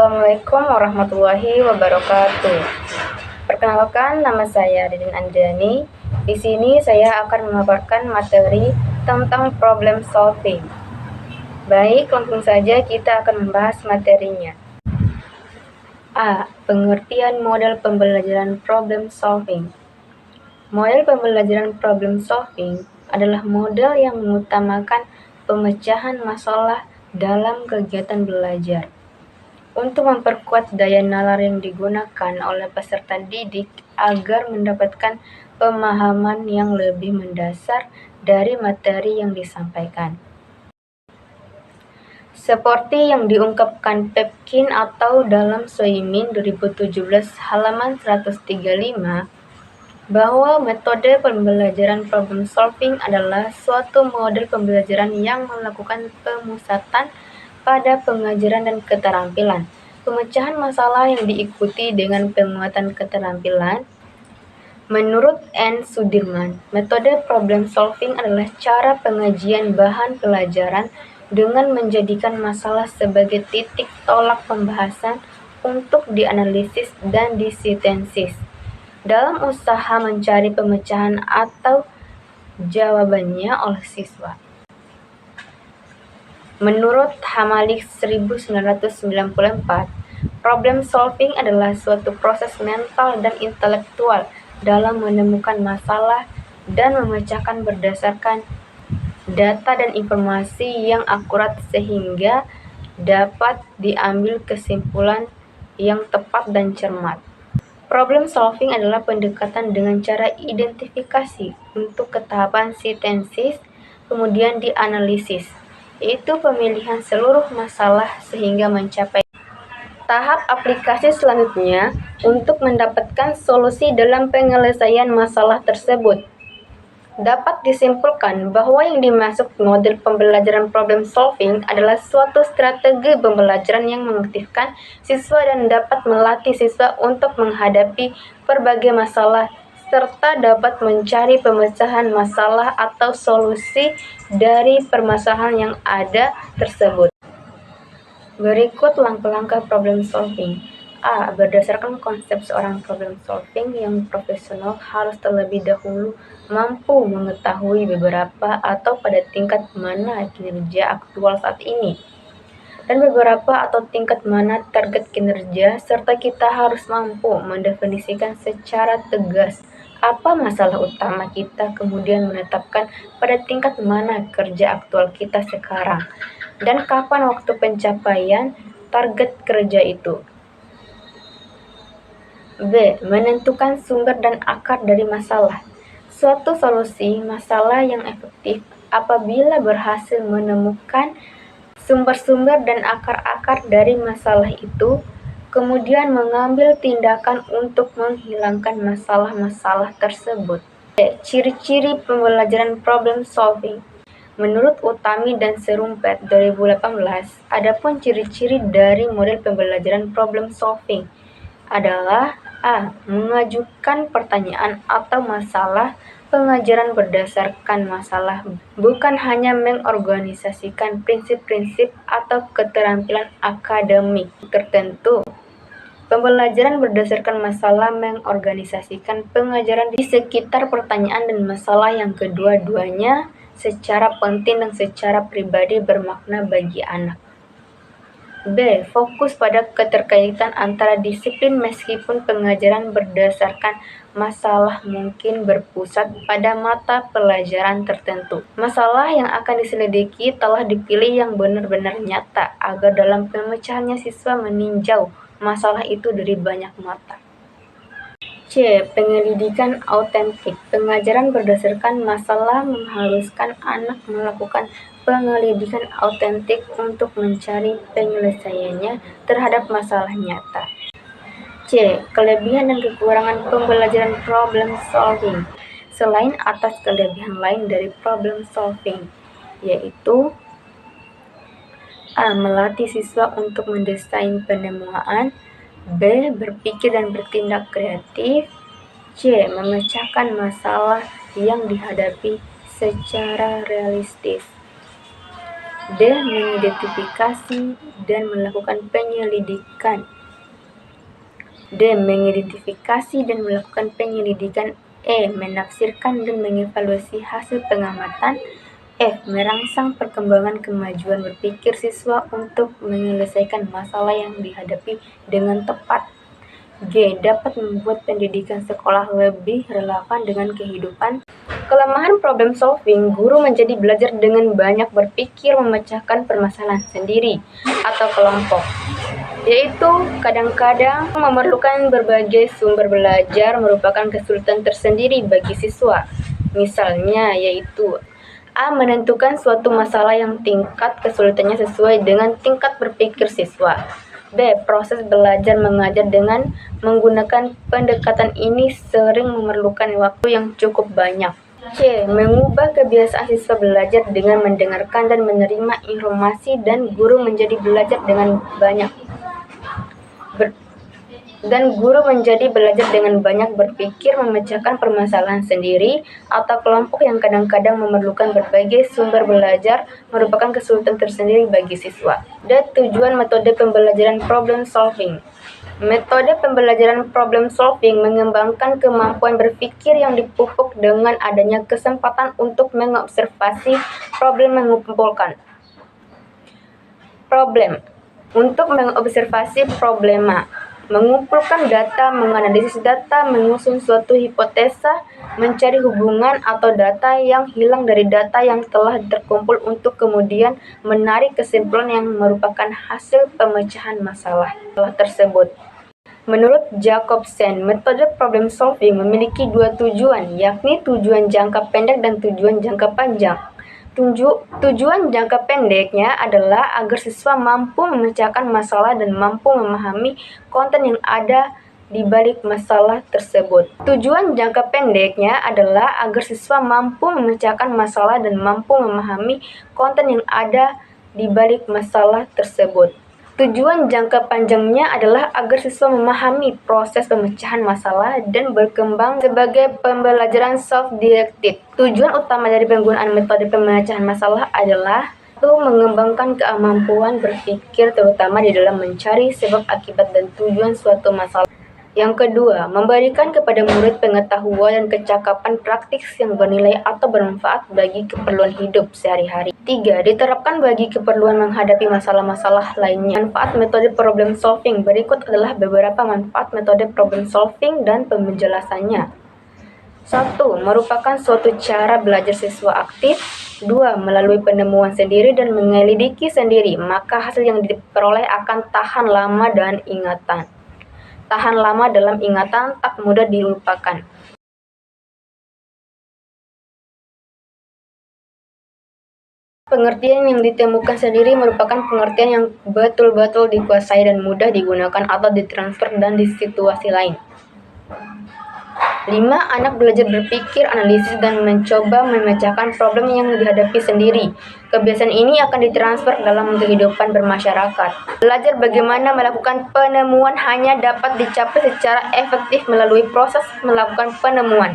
Assalamualaikum warahmatullahi wabarakatuh. Perkenalkan, nama saya Didin Anjani. Di sini saya akan memaparkan materi tentang problem solving. Baik, langsung saja kita akan membahas materinya. A. Pengertian model pembelajaran problem solving. Model pembelajaran problem solving adalah model yang mengutamakan pemecahan masalah dalam kegiatan belajar. Untuk memperkuat daya nalar yang digunakan oleh peserta didik agar mendapatkan pemahaman yang lebih mendasar dari materi yang disampaikan. Seperti yang diungkapkan Pepkin atau dalam Soimin 2017 halaman 135, bahwa metode pembelajaran problem solving adalah suatu model pembelajaran yang melakukan pemusatan pada pengajaran dan keterampilan. Pemecahan masalah yang diikuti dengan penguatan keterampilan. Menurut N. Sudirman, metode problem solving adalah cara pengajian bahan pelajaran dengan menjadikan masalah sebagai titik tolak pembahasan untuk dianalisis dan disintesis dalam usaha mencari pemecahan atau jawabannya oleh siswa. Menurut Hamalik 1994, problem solving adalah suatu proses mental dan intelektual dalam menemukan masalah dan memecahkan berdasarkan data dan informasi yang akurat sehingga dapat diambil kesimpulan yang tepat dan cermat. Problem solving adalah pendekatan dengan cara identifikasi untuk ke tahapan sintesis, kemudian dianalisis, yaitu pemilihan seluruh masalah sehingga mencapai tahap aplikasi selanjutnya untuk mendapatkan solusi dalam penyelesaian masalah tersebut. Dapat disimpulkan bahwa yang dimaksud model pembelajaran problem solving adalah suatu strategi pembelajaran yang mengaktifkan siswa dan dapat melatih siswa untuk menghadapi berbagai masalah serta dapat mencari pemecahan masalah atau solusi dari permasalahan yang ada tersebut. Berikut langkah-langkah problem solving. A. Berdasarkan konsep seorang problem solving yang profesional harus terlebih dahulu mampu mengetahui beberapa atau pada tingkat mana kinerja aktual saat ini, dan beberapa atau tingkat mana target kinerja, serta kita harus mampu mendefinisikan secara tegas apa masalah utama kita, kemudian menetapkan pada tingkat mana kerja aktual kita sekarang, dan kapan waktu pencapaian target kerja itu. B. Menentukan sumber dan akar dari masalah. Suatu solusi masalah yang efektif apabila berhasil menemukan sumber-sumber dan akar-akar dari masalah itu, kemudian mengambil tindakan untuk menghilangkan masalah-masalah tersebut. C. Ciri-ciri pembelajaran problem solving. Menurut Utami dan Serumpet 2018, adapun ciri-ciri dari model pembelajaran problem solving adalah A. Mengajukan pertanyaan atau masalah pengajaran berdasarkan masalah, bukan hanya mengorganisasikan prinsip-prinsip atau keterampilan akademik tertentu. Pembelajaran berdasarkan masalah mengorganisasikan pengajaran di sekitar pertanyaan dan masalah yang kedua-duanya secara penting dan secara pribadi bermakna bagi anak. B. Fokus pada keterkaitan antara disiplin meskipun pengajaran berdasarkan masalah mungkin berpusat pada mata pelajaran tertentu. Masalah yang akan diselidiki telah dipilih yang benar-benar nyata agar dalam pemecahannya siswa meninjau masalah itu dari banyak mata. C. Penyelidikan autentik. Pengajaran berdasarkan masalah mengharuskan anak melakukan penyelidikan autentik untuk mencari penyelesaiannya terhadap masalah nyata. C. Kelebihan dan kekurangan pembelajaran problem solving. Selain atas kelebihan lain dari problem solving, yaitu A. Melatih siswa untuk mendesain penemuan. B. Berpikir dan bertindak kreatif. C. Memecahkan masalah yang dihadapi secara realistis. D. Mengidentifikasi dan melakukan penyelidikan. D. Mengidentifikasi dan melakukan penyelidikan. E. Menafsirkan dan mengevaluasi hasil pengamatan. F. Merangsang perkembangan kemajuan berpikir siswa untuk menyelesaikan masalah yang dihadapi dengan tepat. G. Dapat membuat pendidikan sekolah lebih relevan dengan kehidupan. Kelemahan problem solving, guru menjadi belajar dengan banyak berpikir memecahkan permasalahan sendiri atau kelompok, yaitu kadang-kadang memerlukan berbagai sumber belajar merupakan kesulitan tersendiri bagi siswa. Misalnya yaitu A. Menentukan suatu masalah yang tingkat kesulitannya sesuai dengan tingkat berpikir siswa. B. Proses belajar mengajar dengan menggunakan pendekatan ini sering memerlukan waktu yang cukup banyak. C. Mengubah kebiasaan siswa belajar dengan mendengarkan dan menerima informasi dan guru menjadi belajar dengan banyak berpikir memecahkan permasalahan sendiri atau kelompok yang kadang-kadang memerlukan berbagai sumber belajar merupakan kesulitan tersendiri bagi siswa. D. Tujuan metode pembelajaran problem solving. Metode pembelajaran problem solving mengembangkan kemampuan berpikir yang dipupuk dengan adanya kesempatan untuk mengobservasi problem mengumpulkan problem, untuk mengobservasi problema, mengumpulkan data, menganalisis data, menyusun suatu hipotesa, mencari hubungan atau data yang hilang dari data yang telah terkumpul untuk kemudian menarik kesimpulan yang merupakan hasil pemecahan masalah tersebut. Menurut Jacobsen, metode problem solving memiliki dua tujuan, yakni tujuan jangka pendek dan tujuan jangka panjang. Tujuan jangka pendeknya adalah agar siswa mampu memecahkan masalah dan mampu memahami konten yang ada di balik masalah tersebut. Tujuan jangka pendeknya adalah agar siswa mampu memecahkan masalah dan mampu memahami konten yang ada di balik masalah tersebut. Tujuan jangka panjangnya adalah agar siswa memahami proses pemecahan masalah dan berkembang sebagai pembelajaran self-directed. Tujuan utama dari penggunaan metode pemecahan masalah adalah mengembangkan kemampuan berpikir terutama di dalam mencari sebab akibat dan tujuan suatu masalah. Yang kedua, memberikan kepada murid pengetahuan dan kecakapan praktis yang bernilai atau bermanfaat bagi keperluan hidup sehari-hari. 3. Diterapkan bagi keperluan menghadapi masalah-masalah lainnya. Manfaat metode problem solving. Berikut adalah beberapa manfaat metode problem solving dan penjelasannya. 1. Merupakan suatu cara belajar siswa aktif. 2. Melalui penemuan sendiri dan menyelidiki sendiri, maka hasil yang diperoleh akan tahan lama dalam ingatan, tak mudah dilupakan. Pengertian yang ditemukan sendiri merupakan pengertian yang betul-betul dikuasai dan mudah digunakan atau ditransfer dan di situasi lain. 5. Anak belajar berpikir, analisis, dan mencoba memecahkan problem yang dihadapi sendiri. Kebiasaan ini akan ditransfer dalam kehidupan bermasyarakat. Belajar bagaimana melakukan penemuan hanya dapat dicapai secara efektif melalui proses melakukan penemuan.